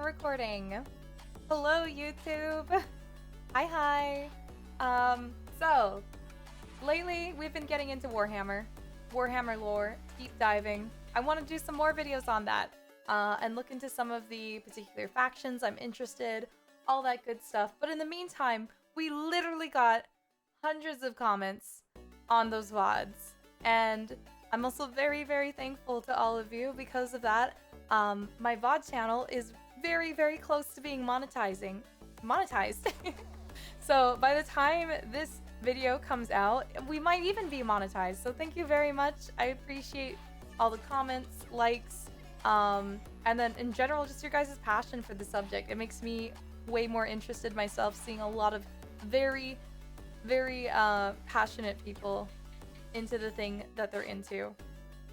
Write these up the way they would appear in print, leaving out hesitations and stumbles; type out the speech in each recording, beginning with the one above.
recording. Hello, YouTube. Hi. So lately we've been getting into Warhammer lore, deep diving. I want to do some more videos on that, and look into some of the particular factions I'm interested, all that good stuff. But in the meantime, we literally got hundreds of comments on those VODs, and I'm also very, very thankful to all of you because of that. My VOD channel is very, very close to being monetized. So by the time this video comes out, we might even be monetized. So thank you very much. I appreciate all the comments, likes, and then in general, just your guys' passion for the subject. It makes me way more interested myself, seeing a lot of very, very passionate people into the thing that they're into,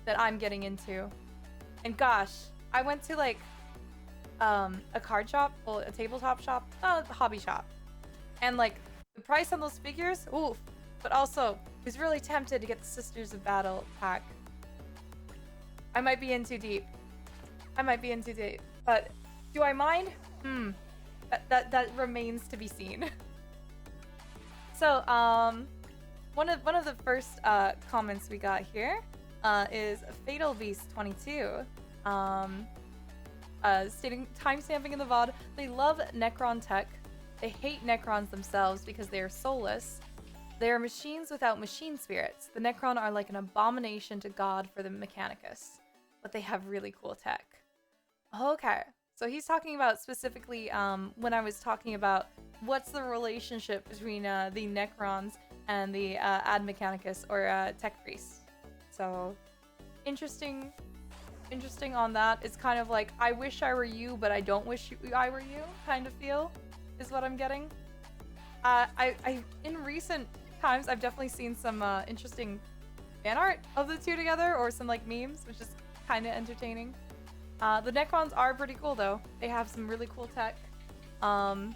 that I'm getting into. And gosh, I went to like a card shop, well, a tabletop shop, a hobby shop, and like the price on those figures, oof. But also, I was really tempted to get the Sisters of Battle pack. I might be in too deep. But do I mind? That remains to be seen. So one of the first comments we got here is Fatal Beast 22. Stating, timestamping in the VOD, they love Necron tech. They hate Necrons themselves because they are soulless. They are machines without machine spirits. The Necron are like an abomination to God for the Mechanicus, but they have really cool tech. Okay, so he's talking about specifically when I was talking about what's the relationship between the Necrons and the Ad Mechanicus or Tech Priest. So interesting on that. It's kind of like, I wish I were you, but I don't wish I were you kind of feel is what I'm getting. I in recent times, I've definitely seen some interesting fan art of the two together, or some like memes, which is kind of entertaining. The Necrons are pretty cool though. They have some really cool tech. And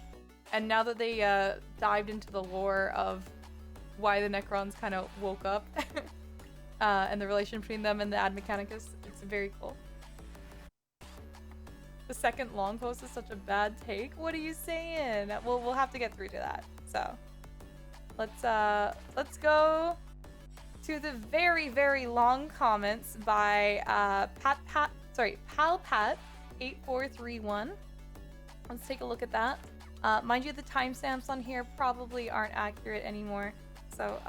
now that they dived into the lore of why the Necrons kind of woke up and the relation between them and the Ad Mechanicus, it's very cool. The second long post is such a bad take. What are you saying? We'll have to get through to that. So let's go to the very, very long comments by Palpat8431. Let's take a look at that. Mind you, the timestamps on here probably aren't accurate anymore, so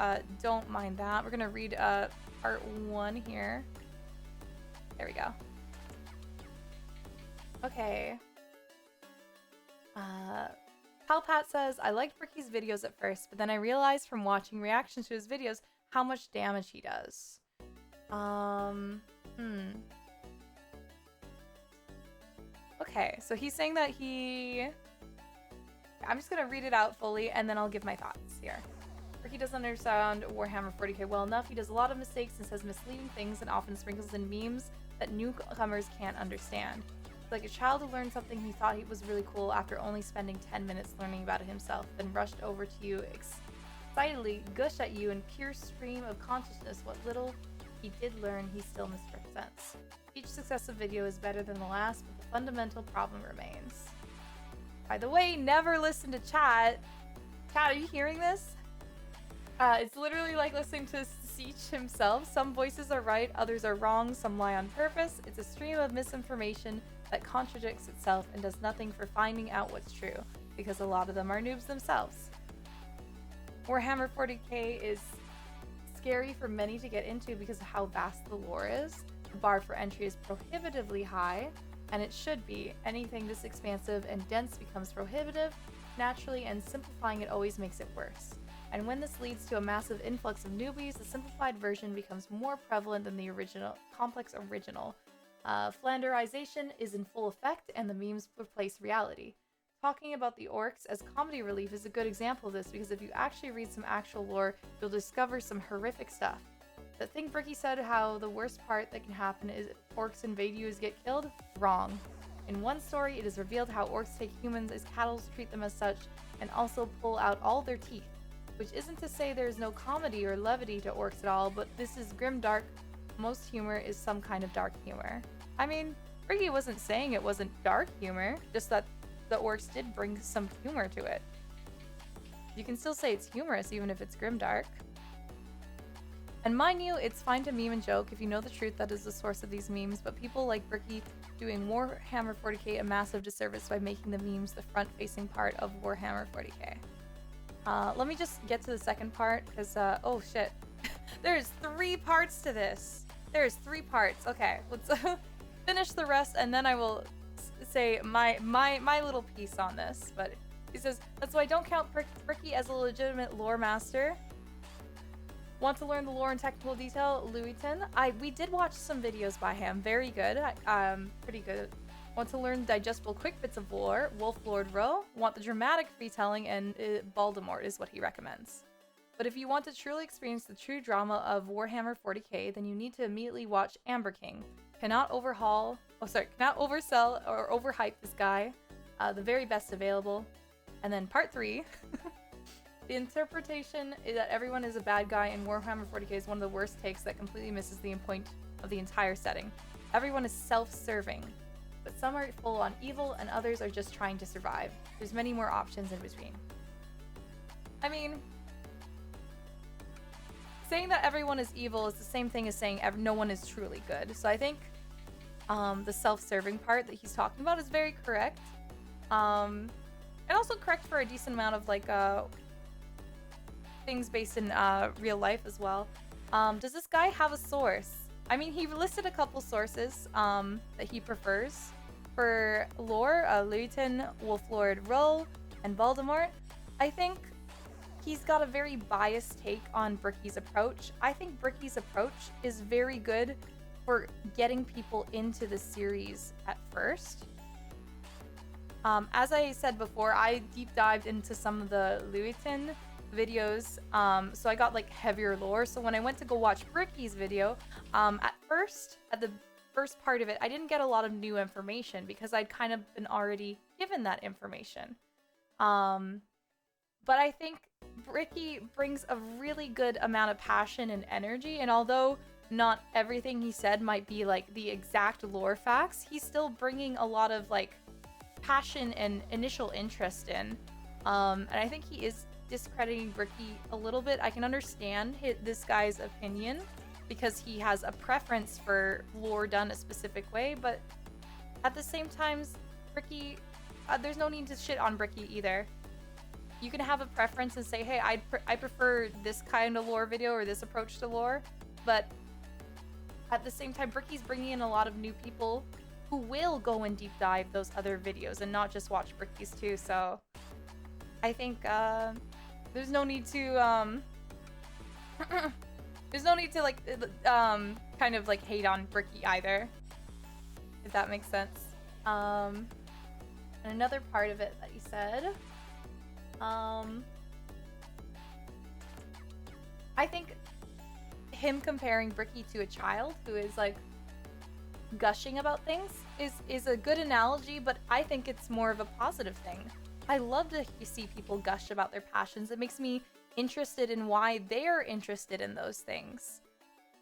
don't mind that. We're gonna read part 1 here. There we go. Okay. Palpat says, I liked Ricky's videos at first, but then I realized from watching reactions to his videos how much damage he does. Okay, so he's saying that I'm just gonna read it out fully and then I'll give my thoughts here. Ricky doesn't understand Warhammer 40k well enough. He does a lot of mistakes and says misleading things and often sprinkles in memes that newcomers can't understand. Like a child who learned something he thought he was really cool after only spending 10 minutes learning about it himself, then rushed over to you excitedly, gush at you in pure stream of consciousness what little he did learn he still misrepresents. Each successive video is better than the last, but the fundamental problem remains. By the way, never listen to chat. Chat, are you hearing this? It's literally like listening to Siege himself. Some voices are right, others are wrong, some lie on purpose. It's a stream of misinformation that contradicts itself and does nothing for finding out what's true, because a lot of them are noobs themselves. Warhammer 40k is scary for many to get into because of how vast the lore is. The bar for entry is prohibitively high, and it should be. Anything this expansive and dense becomes prohibitive naturally, and simplifying it always makes it worse. And when this leads to a massive influx of newbies, the simplified version becomes more prevalent than the complex original. Flanderization is in full effect, and the memes replace reality. Talking about the orcs as comedy relief is a good example of this, because if you actually read some actual lore, you'll discover some horrific stuff. The thing Bricky said, how the worst part that can happen is orcs invade you is get killed? Wrong. In one story, it is revealed how orcs take humans as cattle, treat them as such, and also pull out all their teeth. Which isn't to say there is no comedy or levity to orcs at all, but this is grim dark. Most humor is some kind of dark humor. I mean, Bricky wasn't saying it wasn't dark humor, just that the orcs did bring some humor to it. You can still say it's humorous even if it's grimdark. And mind you, it's fine to meme and joke if you know the truth that is the source of these memes, but people like Bricky doing Warhammer 40k a massive disservice by making the memes the front-facing part of Warhammer 40k. Let me just get to the second part, because, oh shit. There's 3 parts to this. There's 3 parts. Okay, let's finish the rest, and then I will say my little piece on this. But he says, that's why I don't count Bricky as a legitimate lore master. Want to learn the lore in technical detail? Louiston. We did watch some videos by him. Very good. Pretty good. Want to learn digestible quick bits of lore? Wolf Lord Row. Want the dramatic retelling? And Voldemort is what he recommends. But if you want to truly experience the true drama of Warhammer 40k, then you need to immediately watch Amber King. Cannot oversell or overhype this guy. The very best available. And then part 3. The interpretation is that everyone is a bad guy in Warhammer 40k is one of the worst takes that completely misses the point of the entire setting. Everyone is self-serving, but some are full on evil and others are just trying to survive. There's many more options in between. I mean, saying that everyone is evil is the same thing as saying no one is truly good. So I think the self-serving part that he's talking about is very correct. And also correct for a decent amount of like things based in real life as well. Does this guy have a source? I mean, he listed a couple sources that he prefers for lore, Louiston, Wolflord Roll, and Voldemort. I think he's got a very biased take on Bricky's approach. I think Bricky's approach is very good for getting people into the series at first. As I said before, I deep dived into some of the Louiston videos, so I got like heavier lore. So when I went to go watch Bricky's video, at the first part of it, I didn't get a lot of new information because I'd kind of been already given that information. But I think Bricky brings a really good amount of passion and energy, and although not everything he said might be like the exact lore facts, he's still bringing a lot of like passion and initial interest in. And I think he is discrediting Bricky a little bit. I can understand this guy's opinion because he has a preference for lore done a specific way, but at the same time, Bricky, there's no need to shit on Bricky either. You can have a preference and say, hey, I prefer this kind of lore video or this approach to lore, but at the same time, Bricky's bringing in a lot of new people who will go and deep dive those other videos and not just watch Bricky's too. So I think there's no need to like kind of like hate on Bricky either, if that makes sense. And another part of it that he said, I think him comparing Bricky to a child who is like gushing about things is a good analogy, but I think it's more of a positive thing. I love to see people gush about their passions. It makes me interested in why they're interested in those things.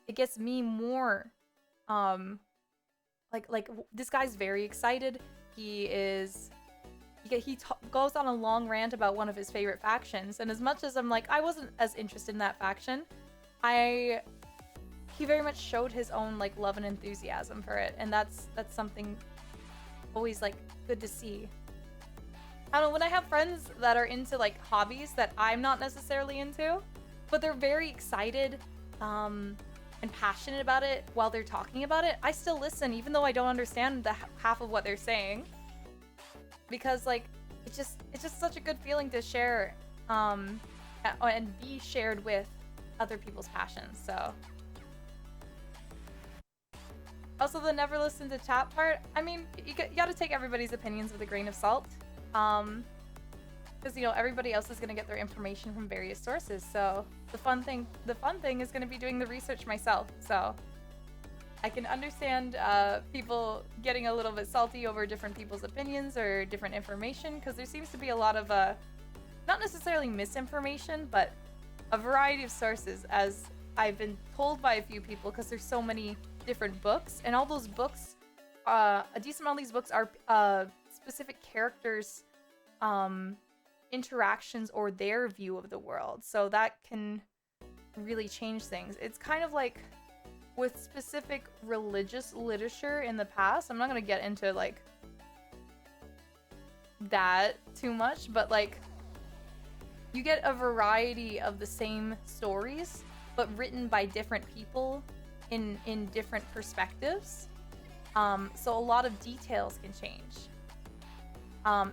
It gets me more like this guy's very excited. He goes on a long rant about one of his favorite factions, and as much as I'm like, I wasn't as interested in that faction, he very much showed his own like love and enthusiasm for it, and that's something always like good to see. I don't know, when I have friends that are into like hobbies that I'm not necessarily into, but they're very excited and passionate about it while they're talking about it, I still listen even though I don't understand the half of what they're saying, because like it's just such a good feeling to share and be shared with other people's passions. So also the never listen to chat part, I mean, you gotta take everybody's opinions with a grain of salt, because you know everybody else is gonna get their information from various sources. So the fun thing is gonna be doing the research myself. So I can understand people getting a little bit salty over different people's opinions or different information, because there seems to be a lot of not necessarily misinformation, but a variety of sources, as I've been told by a few people, because there's so many different books, and all those books a decent amount of these books are specific characters' interactions or their view of the world. So that can really change things. It's kind of like with specific religious literature in the past. I'm not gonna get into like that too much, but like you get a variety of the same stories, but written by different people in different perspectives. So a lot of details can change.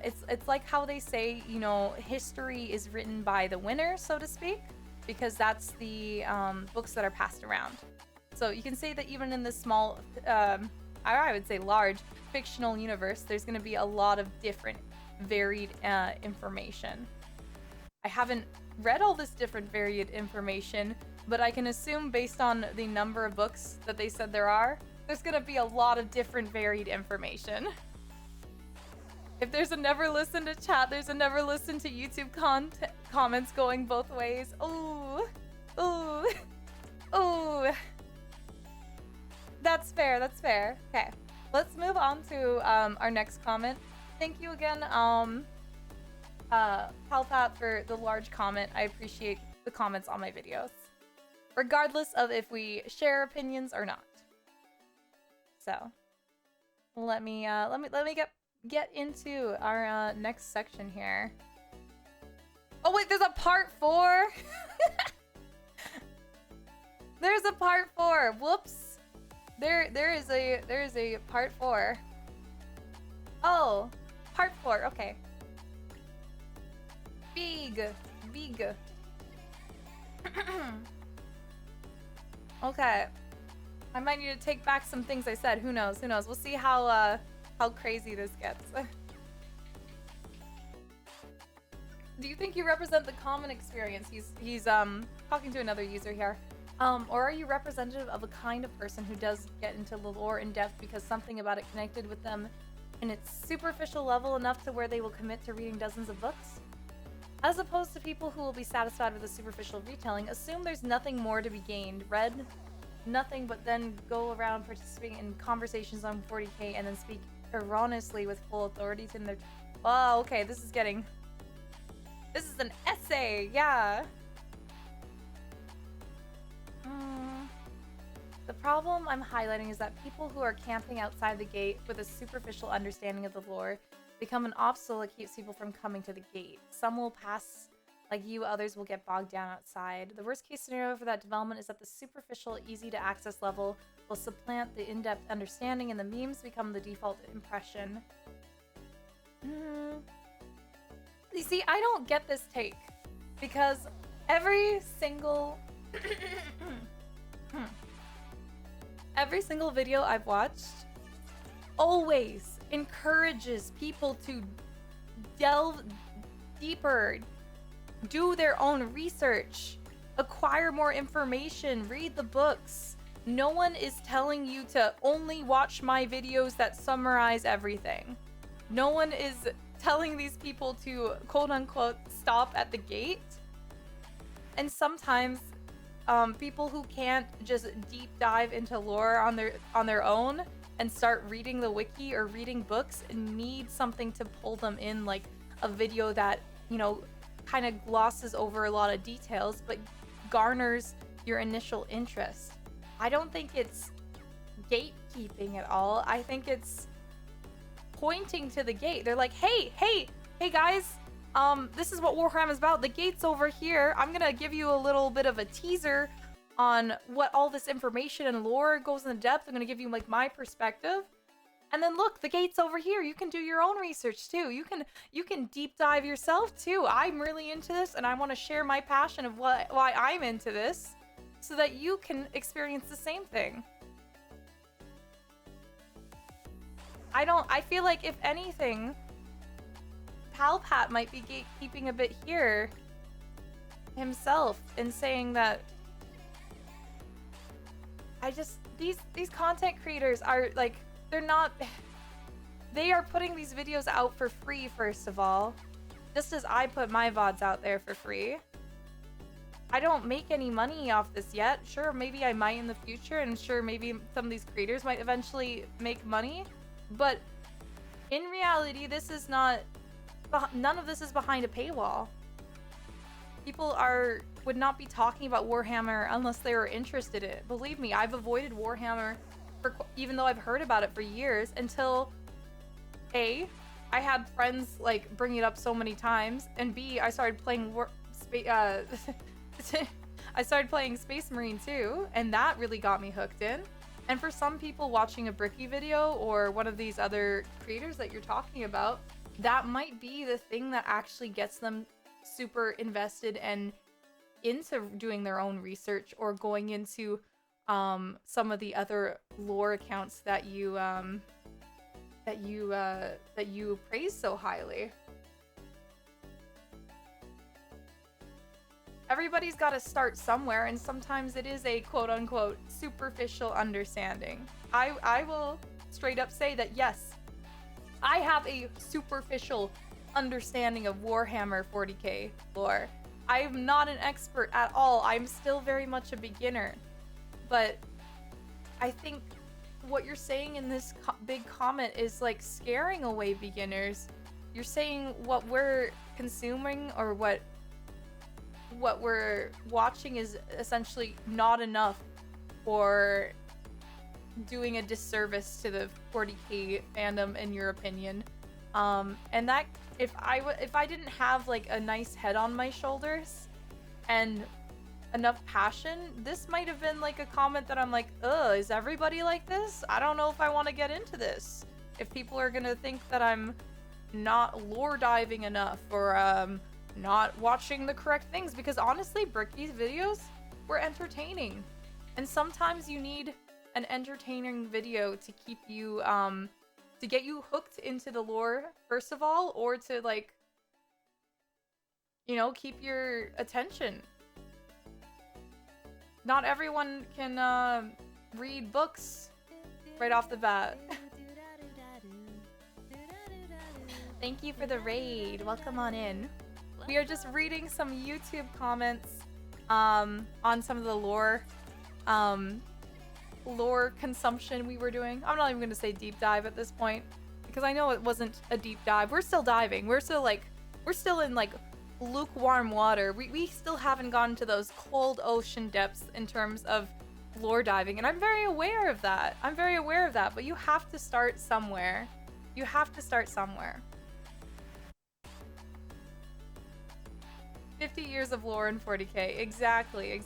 It's like how they say, you know, history is written by the winner, so to speak, because that's the books that are passed around. So you can say that even in this small, I would say large, fictional universe, there's going to be a lot of different, varied information. I haven't read all this different, varied information, but I can assume based on the number of books that they said there's going to be a lot of different, varied information. If there's a never listen to chat, there's a never listen to YouTube comments going both ways. Ooh. Ooh. Ooh. That's fair, that's fair. Okay, let's move on to our next comment. Thank you again, Palpat, for the large comment. I appreciate the comments on my videos, regardless of if we share opinions or not. So, let me get into our next section here. Oh wait, there's a part 4. There's a part 4. Whoops. There is a part 4. Oh, part 4. Okay. Big. Okay. I might need to take back some things I said. Who knows? We'll see how crazy this gets. Do you think you represent the common experience? He's talking to another user here. Or are you representative of a kind of person who does get into the lore in depth because something about it connected with them in its superficial level enough to where they will commit to reading dozens of books? As opposed to people who will be satisfied with a superficial retelling, assume there's nothing more to be gained, read nothing, but then go around participating in conversations on 40k and then speak erroneously with full authority to their... Oh, okay, this is an essay, yeah. The problem I'm highlighting is that people who are camping outside the gate with a superficial understanding of the lore become an obstacle that keeps people from coming to the gate. Some will pass like you, others will get bogged down outside. The worst case scenario for that development is that the superficial, easy to access level will supplant the in-depth understanding and the memes become the default impression. You see, I don't get this take because every single video I've watched always encourages people to delve deeper, do their own research, acquire more information, read the books. No one is telling you to only watch my videos that summarize everything. No one is telling these people to quote unquote stop at the gate. And sometimes people who can't just deep dive into lore on their own and start reading the wiki or reading books need something to pull them in, like a video that, you know, kind of glosses over a lot of details but garners your initial interest. I don't think it's gatekeeping at all. I think it's pointing to the gate. They're like, hey guys, this is what Warhammer is about. The gate's over here. I'm gonna give you a little bit of a teaser on what all this information and lore goes in depth. I'm gonna give you like my perspective. And then look, the gate's over here. You can do your own research too. You can deep dive yourself too. I'm really into this and I want to share my passion of why I'm into this so that you can experience the same thing. I feel like if anything, Palpat might be gatekeeping a bit here himself in saying that these content creators are like, they are putting these videos out for free, first of all, just as I put my VODs out there for free. I don't make any money off this yet. Sure, maybe I might in the future, and sure, maybe some of these creators might eventually make money, But in reality, this is not, none of this is behind a paywall. People would not be talking about Warhammer unless they were interested in it. Believe me, I've avoided Warhammer even though I've heard about it for years, until A, I had friends like bring it up so many times, and B, I started playing I started playing Space Marine 2, and that really got me hooked in. And for some people watching a Bricky video or one of these other creators that you're talking about, that might be the thing that actually gets them super invested and into doing their own research or going into some of the other lore accounts that you praise so highly. Everybody's got to start somewhere, and sometimes it is a quote-unquote superficial understanding. I will straight up say that yes, I have a superficial understanding of Warhammer 40k lore. I'm not an expert at all. I'm still very much a beginner. But I think what you're saying in this big comment is like scaring away beginners. You're saying what we're consuming or what we're watching is essentially not enough, or doing a disservice to the 40k fandom in your opinion. And that if I didn't have like a nice head on my shoulders and enough passion, this might have been like a comment that I'm like, ugh, is everybody like this? I don't know if I want to get into this. If people are gonna think that I'm not lore diving enough, or not watching the correct things, because honestly, Bricky's videos were entertaining. And sometimes you need an entertaining video to keep you, to get you hooked into the lore, first of all, or to like, you know, keep your attention. Not everyone can read books right off the bat. Thank you for the raid. Welcome on in. We are just reading some YouTube comments on some of the lore consumption we were doing. I'm not even going to say deep dive at this point, because I know it wasn't a deep dive. We're still diving. We're still in like lukewarm water. We still haven't gotten to those cold ocean depths in terms of lore diving, and I'm very aware of that. But you have to start somewhere. 50 years of lore in 40k. Exactly.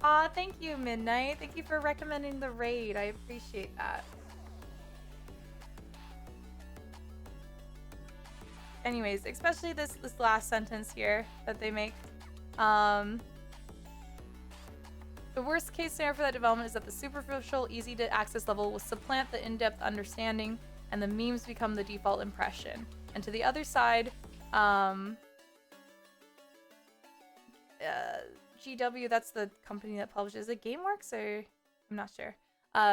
Aw, thank you, Midnight. Thank you for recommending the raid. I appreciate that. Anyways, especially this last sentence here that they make. The worst case scenario for that development is that the superficial, easy to access level will supplant the in-depth understanding, and the memes become the default impression. And to the other side, GW, that's the company that publishes it, GameWorks, or I'm not sure,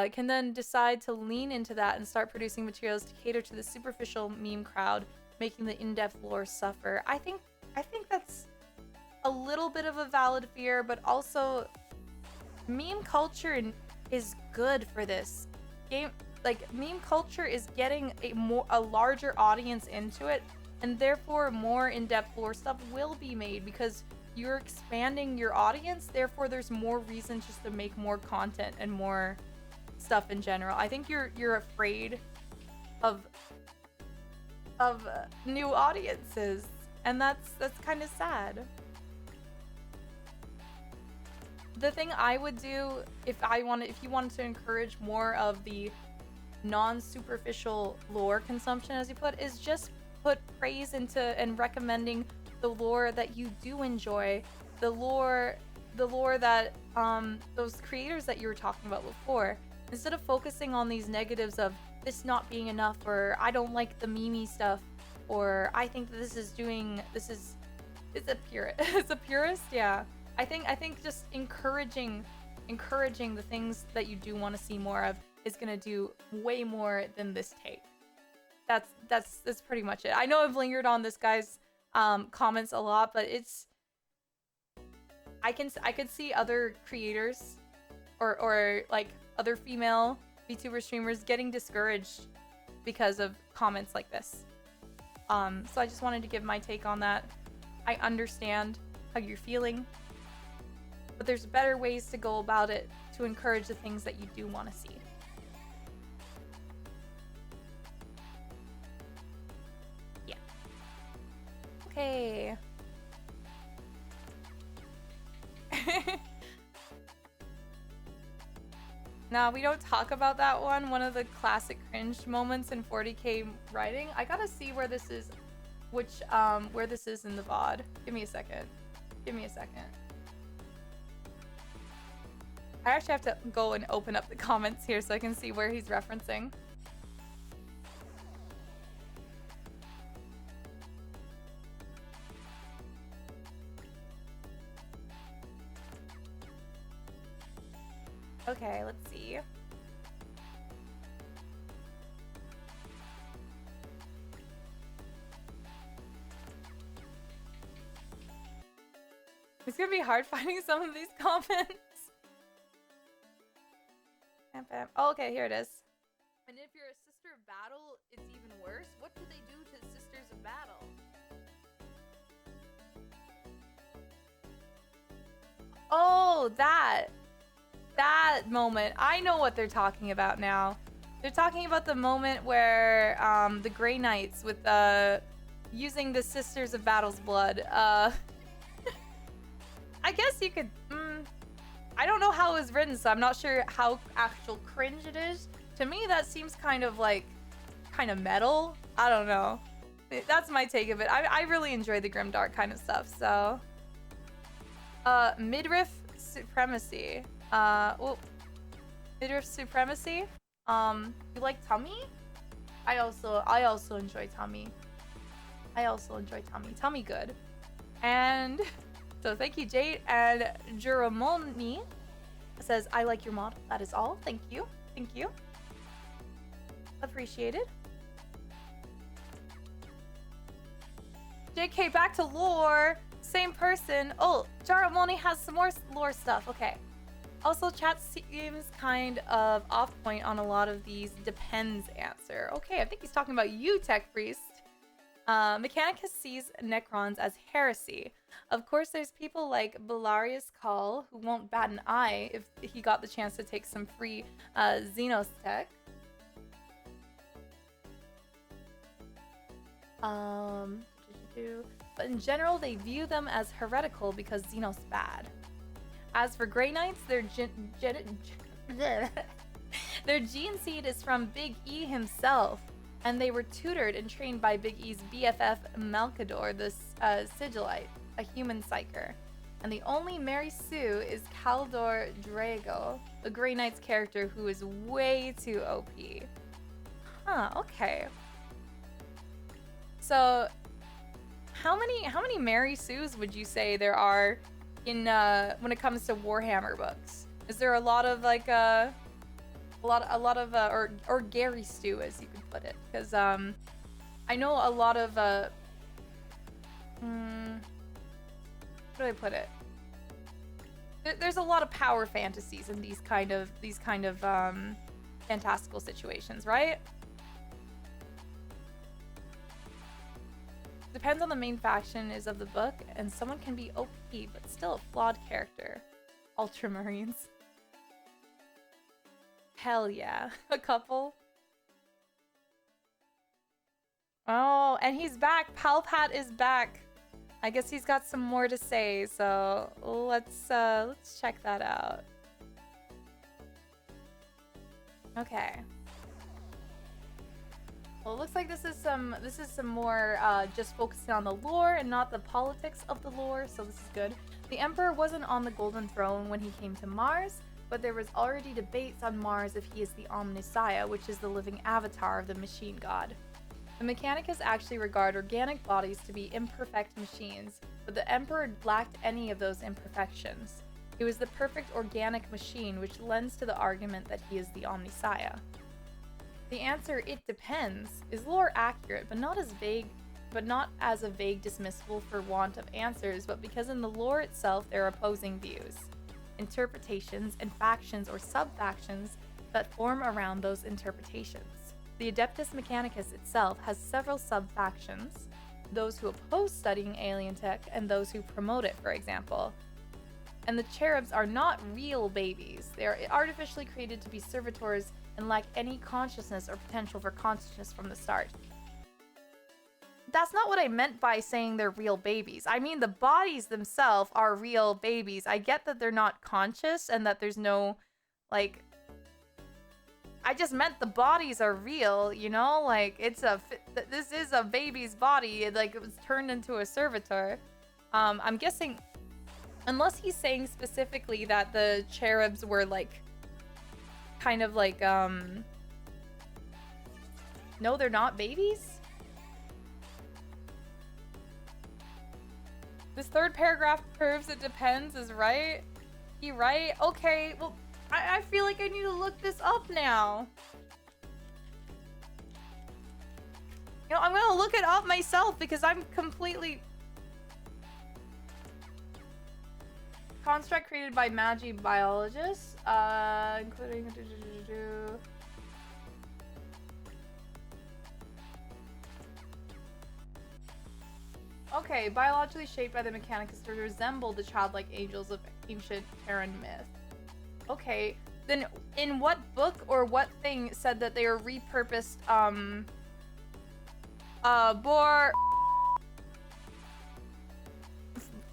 can then decide to lean into that and start producing materials to cater to the superficial meme crowd, making the in-depth lore suffer. I think that's a little bit of a valid fear, but also meme culture is good for this game. Like, meme culture is getting a larger audience into it, and therefore more in-depth lore stuff will be made because you're expanding your audience. Therefore, there's more reason just to make more content and more stuff in general. I think you're afraid of new audiences, and that's kind of sad. The thing I would do if you wanted to encourage more of the non-superficial lore consumption, as you put, is just put praise into and recommending the lore that you do enjoy, the lore that those creators that you were talking about before, instead of focusing on these negatives of this not being enough, or I don't like the meme stuff, or I think that it's a purist. Yeah, I think just encouraging the things that you do want to see more of is gonna do way more than this take. That's pretty much it. I know I've lingered on this guy's comments a lot, but I could see other creators or like other female VTuber streamers getting discouraged because of comments like this. So I just wanted to give my take on that. I understand how you're feeling, but there's better ways to go about it to encourage the things that you do want to see. Yeah. Okay. Now, we don't talk about that one. One of the classic cringe moments in 40k writing. I gotta see where this is, where this is in the VOD. Give me a second. Give me a second. I actually have to go and open up the comments here so I can see where he's referencing. Okay, let's see. It's gonna be hard finding some of these comments. Oh, okay, here it is. And if you're a sister of battle, it's even worse. What do they do to sisters of battle? Oh, that moment. I know what they're talking about now. They're talking about the moment where the Grey Knights with using the Sisters of Battle's blood. I guess you could. I don't know how it was written, so I'm not sure how actual cringe it is. To me, that seems kind of metal. I don't know. That's my take of it. I really enjoy the grimdark kind of stuff. So, midriff supremacy. Well, midriff supremacy. You like tummy? I also enjoy tummy. I also enjoy tummy. Tummy good. And so thank you, Jade. And Juramoni says, I like your model. That is all. Thank you. Thank you. Appreciated. JK, back to lore. Same person. Oh, Jaramoni has some more lore stuff. Okay. Also, chat seems kind of off point on a lot of these depends answer. Okay, I think he's talking about you, Tech Priest. Mechanicus sees Necrons as heresy. Of course, there's people like Belarius Call who won't bat an eye if he got the chance to take some free Xenos tech. But in general, they view them as heretical because Xenos bad. As for Grey Knights, their gene seed is from Big E himself, and they were tutored and trained by Big E's BFF Malkador, the Sigilite, a human psyker. And the only Mary Sue is Kaldor Drago, the Grey Knight's character who is way too OP. Huh, okay. So, how many Mary Sues would you say there are in when it comes to Warhammer books? Is there a lot of like a lot of or Gary Stew, as you could put it? Because I know a lot of how do I put it? There's a lot of power fantasies in these kind of fantastical situations, right? Depends on the main faction is of the book, and someone can be OP but still a flawed character. Ultramarines. Hell yeah. A couple. Oh, and he's back. Palpat is back. I guess he's got some more to say, so let's check that out. Okay. Well, it looks like this is some more just focusing on the lore and not the politics of the lore, so this is good. The Emperor wasn't on the Golden Throne when he came to Mars, but there was already debates on Mars if he is the Omnissiah, which is the living avatar of the machine god. The Mechanicus actually regard organic bodies to be imperfect machines, but the Emperor lacked any of those imperfections. He was the perfect organic machine, which lends to the argument that he is the Omnissiah. The answer, it depends, is lore accurate, but not as a vague dismissal for want of answers, but because in the lore itself there are opposing views, interpretations, and factions or sub-factions that form around those interpretations. The Adeptus Mechanicus itself has several sub-factions, those who oppose studying alien tech and those who promote it, for example. And the cherubs are not real babies. They are artificially created to be servitors and lack any consciousness or potential for consciousness from the start. That's not what I meant by saying they're real babies. I mean, the bodies themselves are real babies. I get that they're not conscious and that there's no, like... I just meant the bodies are real, you know? Like, this is a baby's body. Like, it was turned into a servitor. I'm guessing... Unless he's saying specifically that the cherubs were, like, kind of like, No, they're not babies? This third paragraph proves it depends is right. He right? Okay, well, I feel like I need to look this up now. You know, I'm gonna look it up myself because I'm completely... Construct created by Magi biologists, including... Okay, biologically shaped by the Mechanicus to resemble the childlike angels of ancient Terran myth. Okay, then in what book or what thing said that they are repurposed,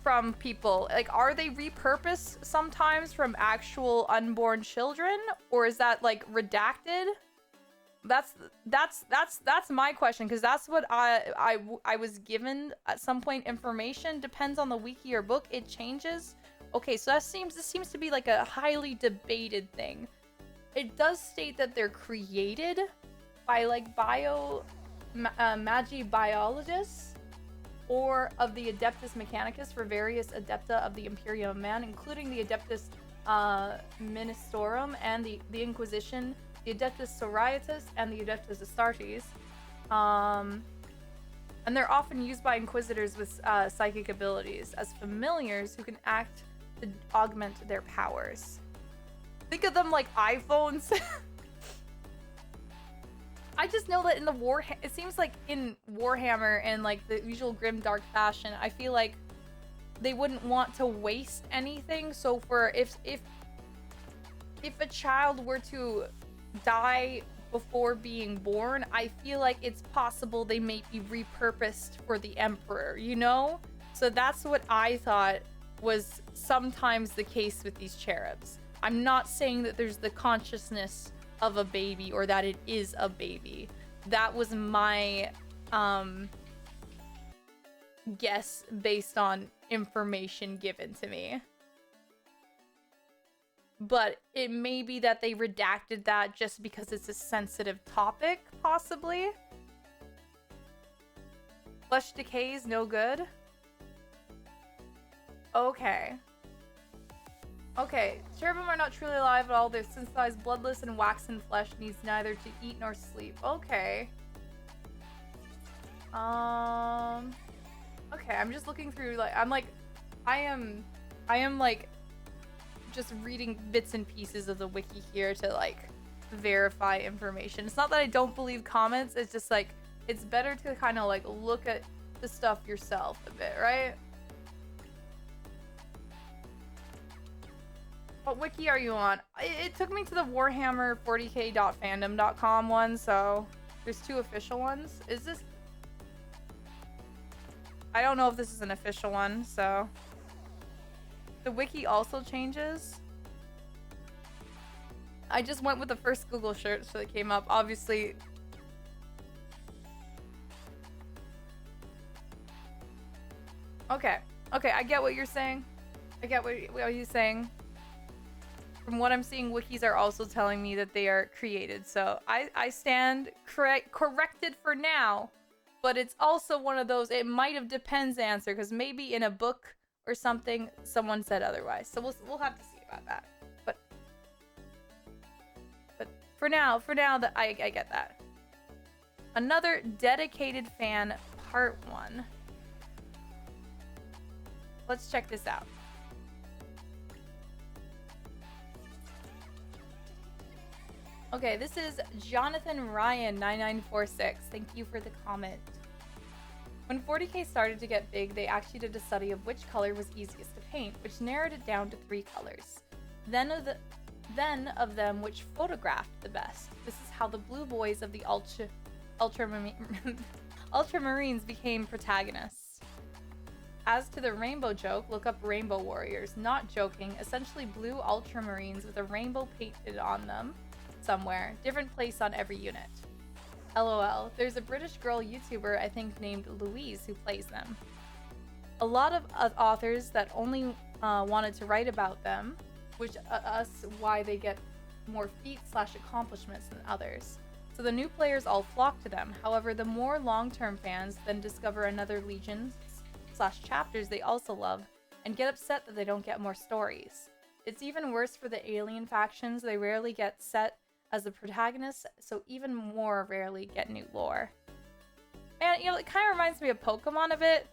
from people? Like, are they repurposed sometimes from actual unborn children, or is that like redacted? That's my question, because that's what I was given at some point. Information depends on the wiki or book, it changes. Okay, so this seems to be like a highly debated thing. It does state that they're created by like Magi biologists or of the Adeptus Mechanicus for various Adepta of the Imperium of Man, including the Adeptus Ministorum and the Inquisition, the Adeptus Sororitas, and the Adeptus Astartes. And they're often used by Inquisitors with psychic abilities as familiars who can act to augment their powers. Think of them like iPhones. I just know that in the it seems like in Warhammer and like the usual grim dark fashion, I feel like they wouldn't want to waste anything. So for if a child were to die before being born, I feel like it's possible they may be repurposed for the Emperor, you know? So that's what I thought was sometimes the case with these cherubs. I'm not saying that there's the consciousness of a baby or that it is a baby. That was my guess based on information given to me. But it may be that they redacted that just because it's a sensitive topic, possibly. Flesh decay is no good. Okay. Okay, cherubim are not truly alive at all. They're synthesized, bloodless, and waxen flesh needs neither to eat nor sleep. Okay. Okay, I'm just looking through, like, I am like just reading bits and pieces of the wiki here to like verify information. It's not that I don't believe comments, it's just like it's better to kind of like look at the stuff yourself a bit, right? What wiki are you on? It took me to the Warhammer 40k.fandom.com one, so there's two official ones. Is this... I don't know if this is an official one, so... The wiki also changes. I just went with the first Google search that came up, obviously. Okay, I get what you're saying. I get what you're saying. From what I'm seeing, wikis are also telling me that they are created, so I stand corrected for now. But it's also one of those, it might have depends answer, because maybe in a book or something, someone said otherwise. So we'll have to see about that. But for now, that I get that. Another dedicated fan, part 1. Let's check this out. Okay, this is Jonathan Ryan 9946. Thank you for the comment. When 40k started to get big, they actually did a study of which color was easiest to paint, which narrowed it down to 3 colors. Then of them which photographed the best. This is how the blue boys of the Ultramarines became protagonists. As to the rainbow joke, look up Rainbow Warriors. Not joking, essentially blue Ultramarines with a rainbow painted on them somewhere. Different place on every unit. LOL. There's a British girl YouTuber, I think named Louise, who plays them. A lot of authors that only wanted to write about them, which why they get more feats/accomplishments than others. So the new players all flock to them. However, the more long-term fans then discover another legions/chapters they also love and get upset that they don't get more stories. It's even worse for the alien factions. They rarely get set as the protagonists, so even more rarely get new lore. And, it kind of reminds me of Pokemon a bit,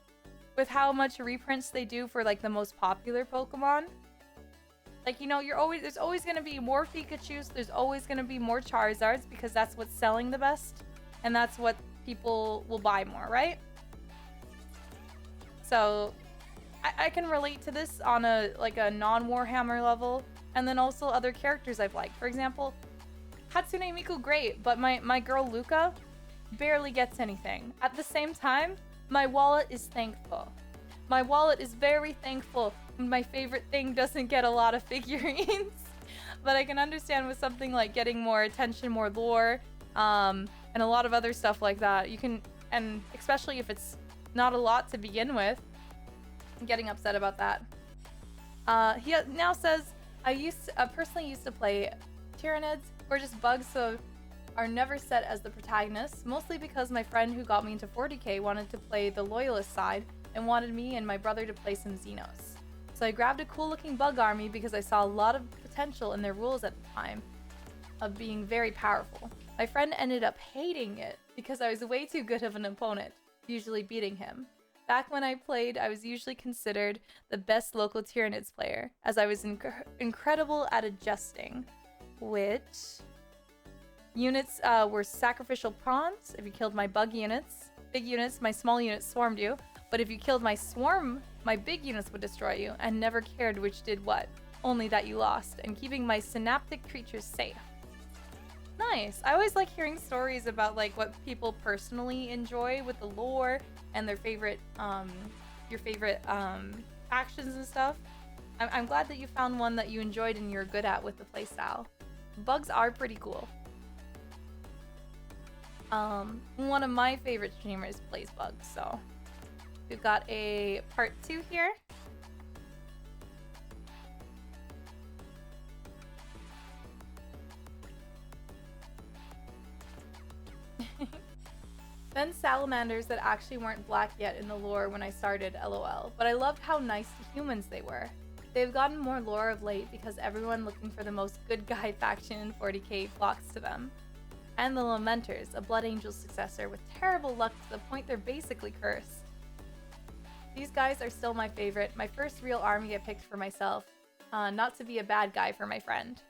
with how much reprints they do for, like, the most popular Pokemon. Like, there's always going to be more Pikachus, there's always going to be more Charizards, because that's what's selling the best, and that's what people will buy more, right? So, I can relate to this on a non-Warhammer level, and then also other characters I've liked. For example, Hatsune Miku, great, but my girl Luca barely gets anything. At the same time, my wallet is thankful. My wallet is very thankful when my favorite thing doesn't get a lot of figurines. But I can understand with something like getting more attention, more lore, and a lot of other stuff like that. And especially if it's not a lot to begin with, getting upset about that. He now says, I personally used to play Tyranids, or just bugs, so are never set as the protagonists, mostly because my friend who got me into 40k wanted to play the loyalist side and wanted me and my brother to play some Xenos. So I grabbed a cool looking bug army because I saw a lot of potential in their rules at the time of being very powerful. My friend ended up hating it because I was way too good of an opponent, usually beating him. Back when I played, I was usually considered the best local Tyranids player, as I was incredible at adjusting. Which units were sacrificial prawns. If you killed my big units, my small units swarmed you. But if you killed my swarm, my big units would destroy you, and never cared which did what, only that you lost, and keeping my synaptic creatures safe. Nice. I always like hearing stories about like what people personally enjoy with the lore and their favorite your favorite actions and stuff. I'm glad that you found one that you enjoyed and you're good at with the playstyle. Bugs are pretty cool. One of my favorite streamers plays bugs, so we've got a part 2 here. Then salamanders that actually weren't black yet in the lore when I started, lol. But I loved how nice to humans they were. They've gotten more lore of late because everyone looking for the most good guy faction in 40k flocks to them. And the Lamenters, a Blood Angel successor with terrible luck to the point they're basically cursed. These guys are still my favorite, my first real army I picked for myself, not to be a bad guy for my friend.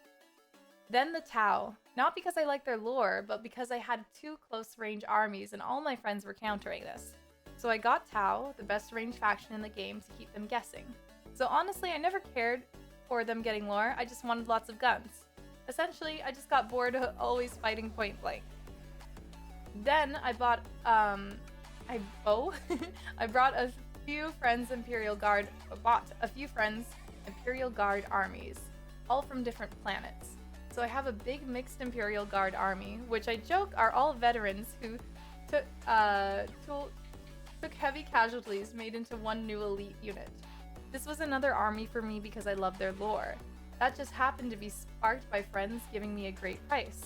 Then the Tau, not because I like their lore, but because I had 2 close range armies and all my friends were countering this. So I got Tau, the best range faction in the game, to keep them guessing. So honestly, I never cared for them getting lore, I just wanted lots of guns. Essentially, I just got bored of always fighting point blank. Then I bought, I brought a few friends Imperial Guard armies, all from different planets. So I have a big mixed Imperial Guard army, which I joke are all veterans who took heavy casualties made into one new elite unit. This was another army for me because I love their lore. That just happened to be sparked by friends giving me a great price.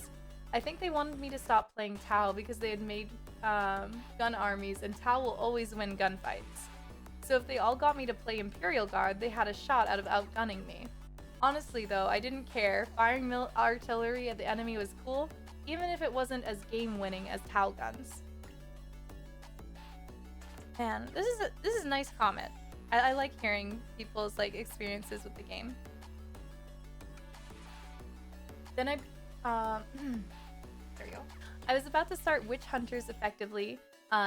I think they wanted me to stop playing Tau because they had made gun armies and Tau will always win gunfights. So if they all got me to play Imperial Guard, they had a shot out of outgunning me. Honestly though, I didn't care. Firing artillery at the enemy was cool, even if it wasn't as game-winning as Tau guns. Man, this is a nice comment. I like hearing people's like experiences with the game. Then I There we go. I was about to start Witch Hunters effectively,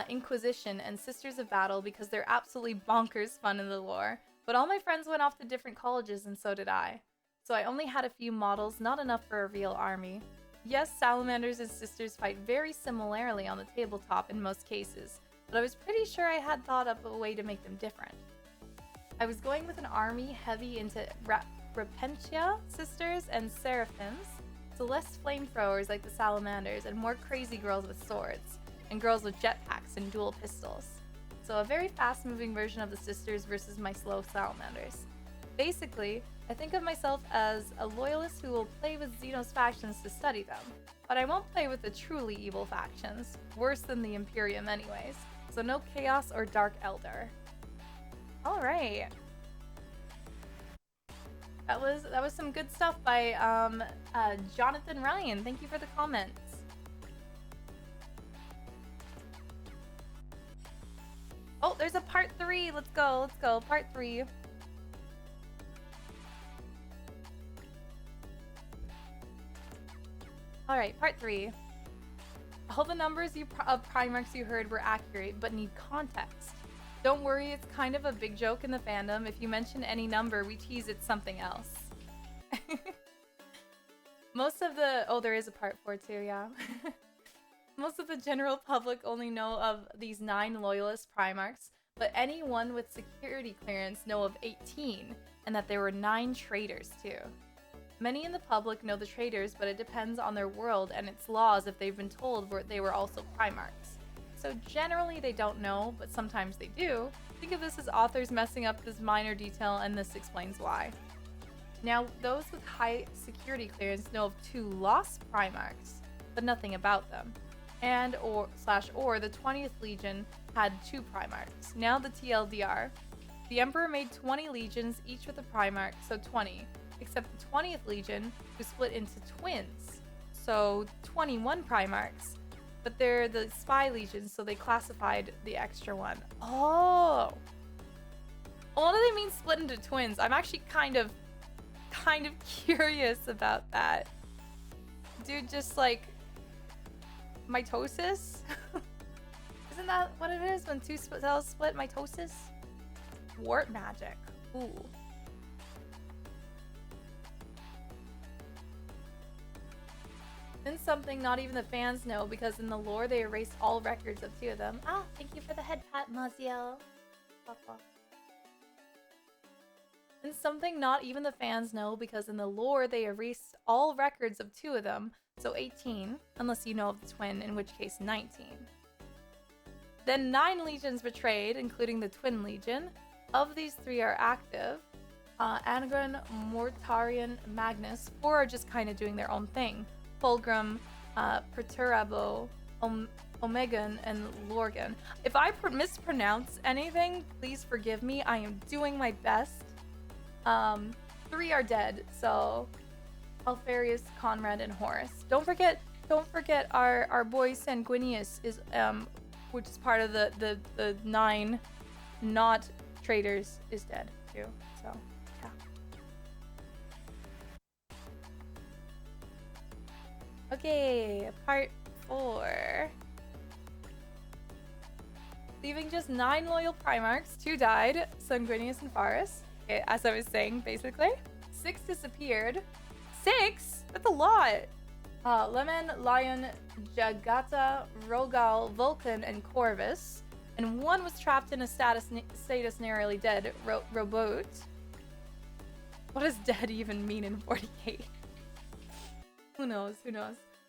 Inquisition, and Sisters of Battle because they're absolutely bonkers fun in the lore, but all my friends went off to different colleges and so did I. So I only had a few models, not enough for a real army. Yes, salamanders and sisters fight very similarly on the tabletop in most cases, but I was pretty sure I had thought up a way to make them different. I was going with an army heavy into Repentia sisters and seraphims, so less flamethrowers like the salamanders and more crazy girls with swords, and girls with jetpacks and dual pistols. So a very fast-moving version of the sisters versus my slow salamanders. Basically, I think of myself as a loyalist who will play with Xenos factions to study them, but I won't play with the truly evil factions, worse than the Imperium anyways, so no Chaos or Dark Elder. Alright. That was some good stuff by Jonathan Ryan. Thank you for the comments. Oh, there's a part 3. Let's go. Part 3. Alright, part 3. All the numbers of Primarchs you heard were accurate, but need context. Don't worry, it's kind of a big joke in the fandom. If you mention any number, we tease it's something else. Most of the... Oh, there is a part 4 too, yeah. Most of the general public only know of these 9 loyalist Primarchs, but anyone with security clearance know of 18, and that there were 9 traitors too. Many in the public know the traitors, but it depends on their world and its laws if they've been told they were also Primarchs. So generally they don't know, but sometimes they do. Think of this as authors messing up this minor detail, and this explains why. Now, those with high security clearance know of 2 lost Primarchs, but nothing about them. And or the 20th Legion had 2 Primarchs. Now the TLDR. The Emperor made 20 legions, each with a Primarch, so 20. Except the 20th Legion was split into twins, so 21 Primarchs. But they're the spy legions, so they classified the extra one. Oh! What do they mean split into twins? I'm actually kind of curious about that. Dude, just like mitosis? Isn't that what it is when 2 cells split? Mitosis? Warp magic. Ooh. Then something not even the fans know, because in the lore they erased all records of 2 of them. Ah, thank you for the head pat, Maziel. And something not even the fans know, because in the lore they erased all records of 2 of them, so 18, unless you know of the twin, in which case 19. Then 9 legions betrayed, including the Twin Legion. Of these 3 are active. Anagran, Mortarion, Magnus. 4 are just kind of doing their own thing. Fulgrim, Perturabo, Omegan, and Lorgan. If I mispronounce anything, please forgive me. I am doing my best. 3 are dead, so Alfarius, Conrad, and Horus. Don't forget our boy Sanguinius is which is part of the 9 not traitors, is dead too. So yeah. Okay, part 4. Leaving just 9 loyal Primarchs, 2 died, Sanguinius and Faris. Okay, as I was saying, basically. 6 disappeared. 6? That's a lot! Leman, Lion, Jagata, Rogal, Vulcan, and Corvus. And 1 was trapped in a status narrowly dead, Robot. What does dead even mean in 40k? Who knows?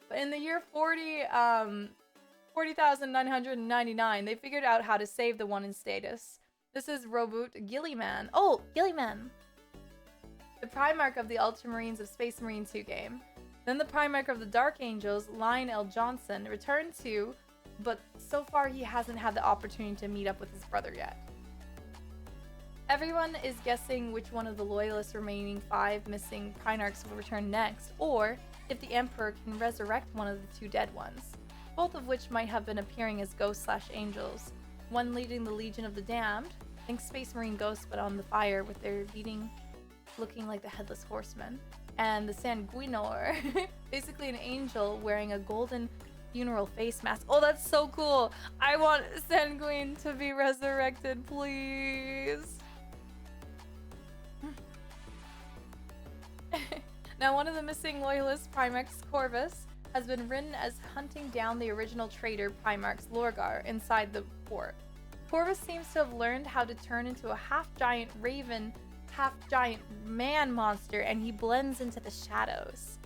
But in the year 40,999, they figured out how to save the 1 in status. This is Robot Gilliman. Oh, Gilliman! The Primarch of the Ultramarines of Space Marine 2 game. Then the Primarch of the Dark Angels, Lionel Johnson, returned to, but so far he hasn't had the opportunity to meet up with his brother yet. Everyone is guessing which one of the Loyalists' remaining 5 missing Primarchs will return next, or if the Emperor can resurrect one of the 2 dead ones, both of which might have been appearing as ghosts/angels, one leading the Legion of the Damned, think Space Marine ghosts but on the fire with their leading looking like the Headless Horseman, and the Sanguinor, basically an angel wearing a golden funeral face mask. Oh, that's so cool. I want Sanguine to be resurrected, please. Now, one of the missing loyalist Primarchs, Corvus, has been written as hunting down the original traitor Primarchs Lorgar inside the fort. Corvus seems to have learned how to turn into a half-giant raven, half-giant man monster, and he blends into the shadows.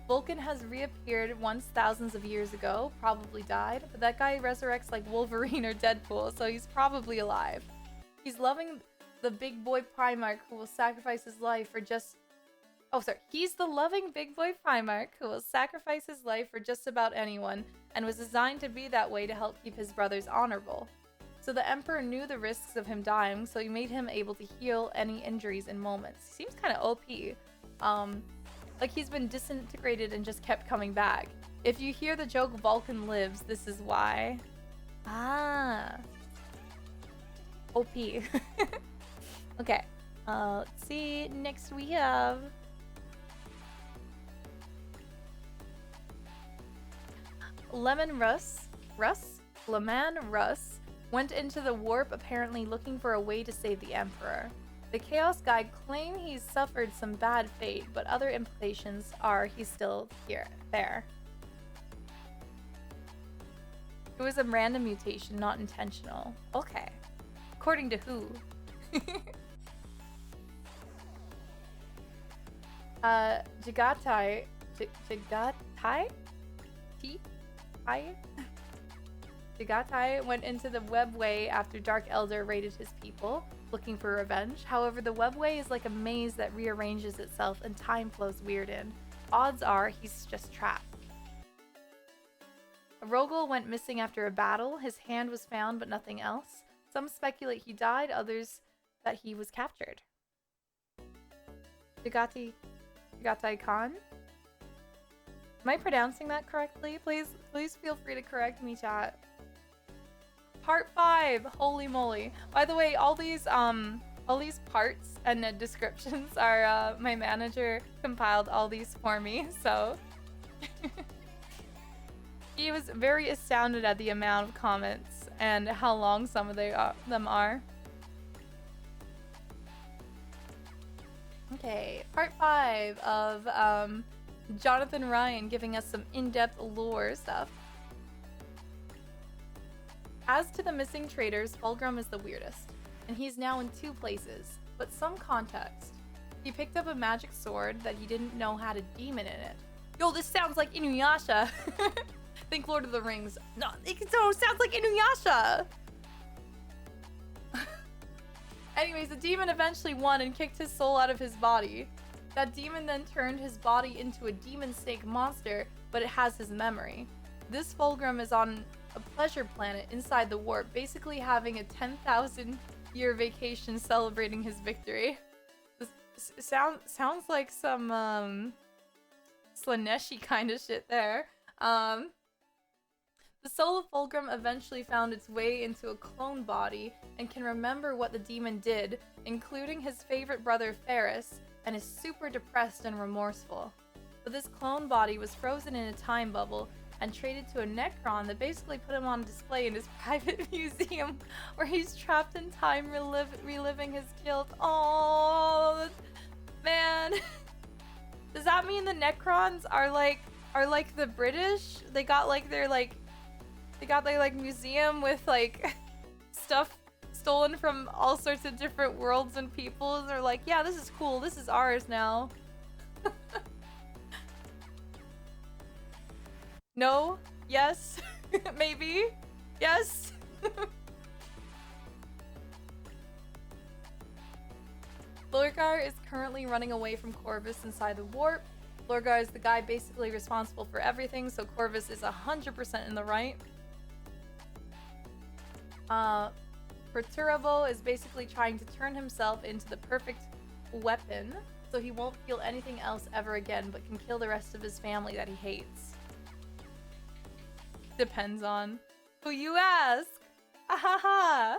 Vulcan has reappeared once thousands of years ago, probably died, but that guy resurrects like Wolverine or Deadpool, so he's probably alive. He's loving the big boy Primarch who will sacrifice his life for just... Oh, sorry. He's the loving big boy Primarch who will sacrifice his life for just about anyone, and was designed to be that way to help keep his brothers honorable. So the Emperor knew the risks of him dying, so he made him able to heal any injuries in moments. He seems kind of OP. Like he's been disintegrated and just kept coming back. If you hear the joke Vulcan lives, this is why. Ah. OP. Okay. Let's see. Next we have... Leman Russ went into the warp apparently looking for a way to save the Emperor. The Chaos Guide claim he's suffered some bad fate, but other implications are he's still there. It was a random mutation, not intentional. Okay. According to who? Jagatai? Jagatai went into the Webway after Dark Elder raided his people, looking for revenge. However, the Webway is like a maze that rearranges itself and time flows weird in. Odds are he's just trapped. Rogel went missing after a battle. His hand was found, but nothing else. Some speculate he died, others that he was captured. Jagatai Khan? Am I pronouncing that correctly? Please feel free to correct me, chat. Part 5. Holy moly. By the way, all these parts and descriptions are my manager compiled all these for me, so he was very astounded at the amount of comments and how long some of them are. Okay, part 5 of Jonathan Ryan giving us some in-depth lore stuff. As to the missing traitors, Fulgrim is the weirdest, and he's now in 2 places, but some context. He picked up a magic sword that he didn't know had a demon in it. Yo, this sounds like Inuyasha! Think Lord of the Rings. No, it sounds like Inuyasha! Anyways, the demon eventually won and kicked his soul out of his body. That demon then turned his body into a demon snake monster, but it has his memory. This Fulgrim is on a pleasure planet inside the warp, basically having a 10,000-year vacation celebrating his victory. This sounds like some Slaneshi kind of shit there. The soul of Fulgrim eventually found its way into a clone body and can remember what the demon did, including his favorite brother Ferris, and is super depressed and remorseful. But this clone body was frozen in a time bubble and traded to a Necron that basically put him on display in his private museum where he's trapped in time reliving his guilt. Oh man. Does that mean the Necrons are like the British? They got their museum with like stuff stolen from all sorts of different worlds and peoples. They're like, yeah, this is cool. This is ours now. No? Yes? Maybe? Yes? Lorgar is currently running away from Corvus inside the warp. Lorgar is the guy basically responsible for everything, so Corvus is 100% in the right. Perturabo is basically trying to turn himself into the perfect weapon, so he won't feel anything else ever again, but can kill the rest of his family that he hates. Depends on who you ask. Ahaha.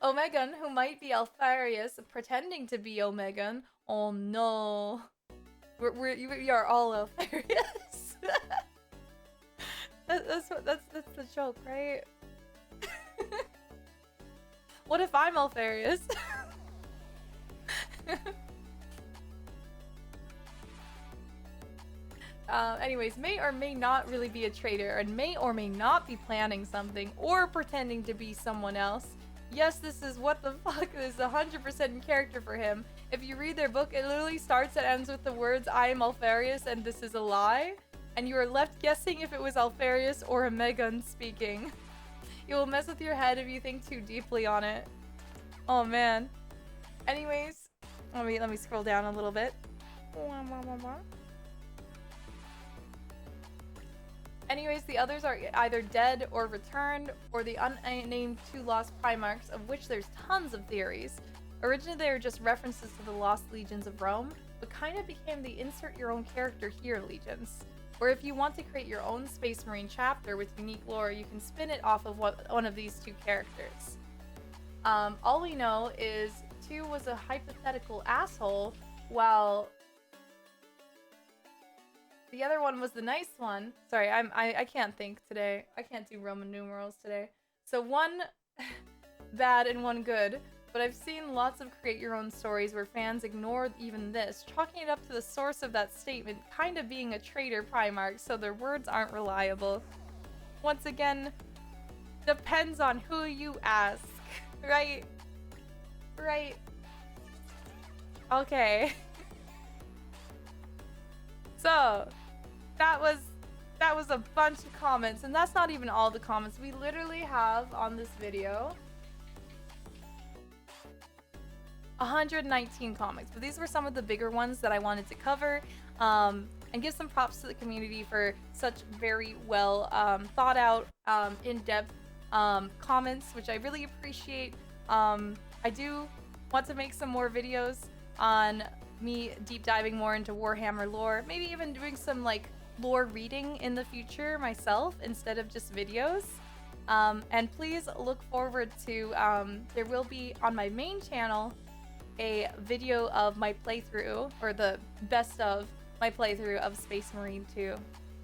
Omegon, who might be Alfarius, pretending to be Omegon. Oh no. We are all Alfarius. That's the joke, right? What if I'm Alfarius? Anyways, may or may not really be a traitor, and may or may not be planning something or pretending to be someone else. Yes, this is what the fuck is 100% in character for him. If you read their book, it literally starts and ends with the words, I am Alfarius and this is a lie. And you are left guessing if it was Alfarius or a Megan speaking. You will mess with your head if you think too deeply on it. Oh man. Anyways, let me scroll down a little bit. Anyways, the others are either dead or returned, or the unnamed two lost Primarchs, of which there's tons of theories. Originally they were just references to the lost legions of Rome, but kind of became the insert your own character here legions. Or if you want to create your own Space Marine chapter with unique lore, you can spin it off of one of these two characters. All we know is 2 was a hypothetical asshole, while the other one was the nice one. Sorry, I can't think today. I can't do Roman numerals today. So 1 bad and 1 good. But I've seen lots of create your own stories where fans ignore even this, chalking it up to the source of that statement kind of being a traitor Primarch, so their words aren't reliable. Once again, depends on who you ask. Right? Right. Okay. So, that was a bunch of comments, and that's not even all the comments. We literally have on this video 119 comments, but these were some of the bigger ones that I wanted to cover, and give some props to the community for such very well thought out, in-depth comments, which I really appreciate. I do want to make some more videos on me deep diving more into Warhammer lore, maybe even doing some like lore reading in the future myself instead of just videos. And please look forward to there will be on my main channel a video of my playthrough, or the best of my playthrough of Space Marine 2.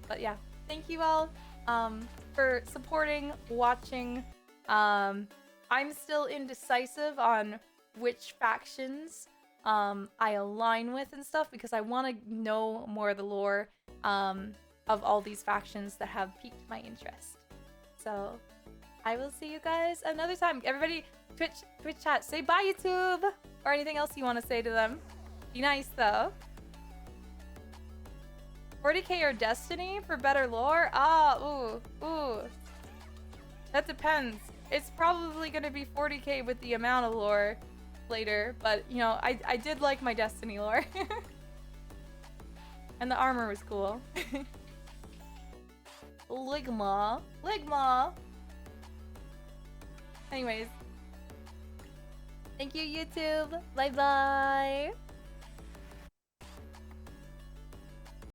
But yeah, thank you all for supporting, watching. I'm still indecisive on which factions I align with and stuff, because I want to know more of the lore of all these factions that have piqued my interest. So I will see you guys another time. Everybody, Twitch chat, say bye YouTube, or anything else you want to say to them. Be nice though. 40k or Destiny for better lore? Ah, ooh. That depends. It's probably gonna be 40k with the amount of lore later, but you know, I did like my Destiny lore. And the armor was cool. Ligma. Anyways. Thank you, YouTube. Bye-bye.